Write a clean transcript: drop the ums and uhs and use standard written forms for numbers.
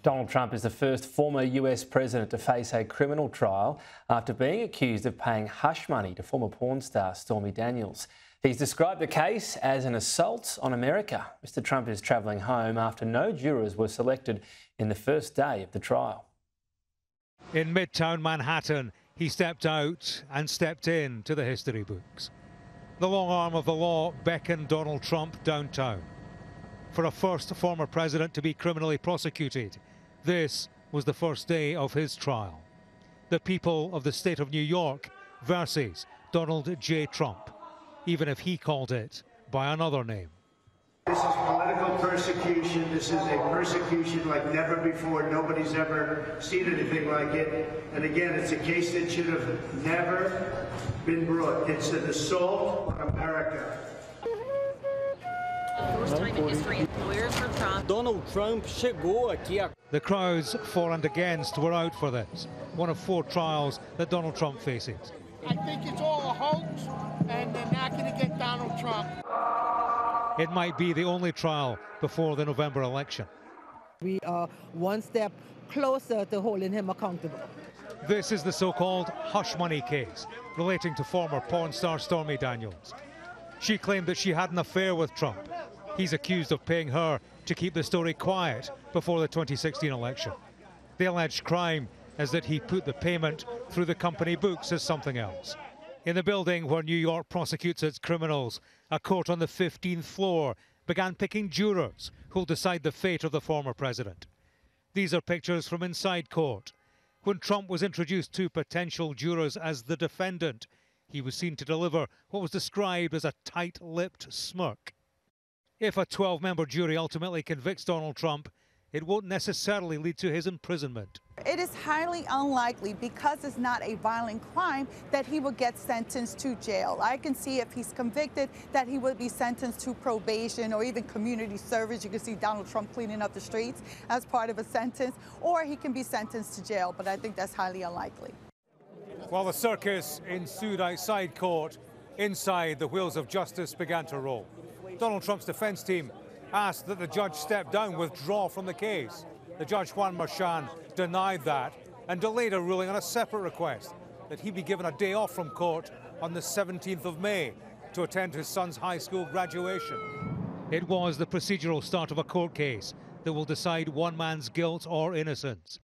Donald Trump is the first former US president to face a criminal trial after being accused of paying hush money to former porn star Stormy Daniels. He's described the case as an assault on America. Mr. Trump is travelling home after no jurors were selected in the first day of the trial. In Midtown Manhattan, he stepped out and stepped in to the history books. The long arm of the law beckoned Donald Trump downtown. For a first former president to be criminally prosecuted, this was the first day of his trial. The people of the state of New York versus Donald J. Trump, even if he called it by another name. This is political persecution. This is a persecution like never before. Nobody's ever seen anything like it. And again, it's a case that should have never been brought. It's an assault on America. First time in history, lawyers for Trump. Donald Trump chegou aqui. The crowds for and against were out for this, one of 4 trials that Donald Trump faces. I think it's all a hoax, and they're not going to get Donald Trump. It might be the only trial before the November election. We are one step closer to holding him accountable. This is the so-called hush money case relating to former porn star Stormy Daniels. She claimed that she had an affair with Trump. He's accused of paying her to keep the story quiet before the 2016 election. The alleged crime is that he put the payment through the company books as something else. In the building where New York prosecutes its criminals, a court on the 15th floor began picking jurors who'll decide the fate of the former president. These are pictures from inside court. When Trump was introduced to potential jurors as the defendant, he was seen to deliver what was described as a tight-lipped smirk. If a 12-member jury ultimately convicts Donald Trump, it won't necessarily lead to his imprisonment. It is highly unlikely, because it's not a violent crime, that he will get sentenced to jail. I can see if he's convicted that he would be sentenced to probation or even community service. You can see Donald Trump cleaning up the streets as part of a sentence, or he can be sentenced to jail, but I think that's highly unlikely. While the circus ensued outside court, inside the wheels of justice began to roll. Donald Trump's defense team asked that the judge step down, withdraw from the case. The judge, Juan Merchan, denied that and delayed a ruling on a separate request that he be given a day off from court on the 17th of May to attend his son's high school graduation. It was the procedural start of a court case that will decide one man's guilt or innocence.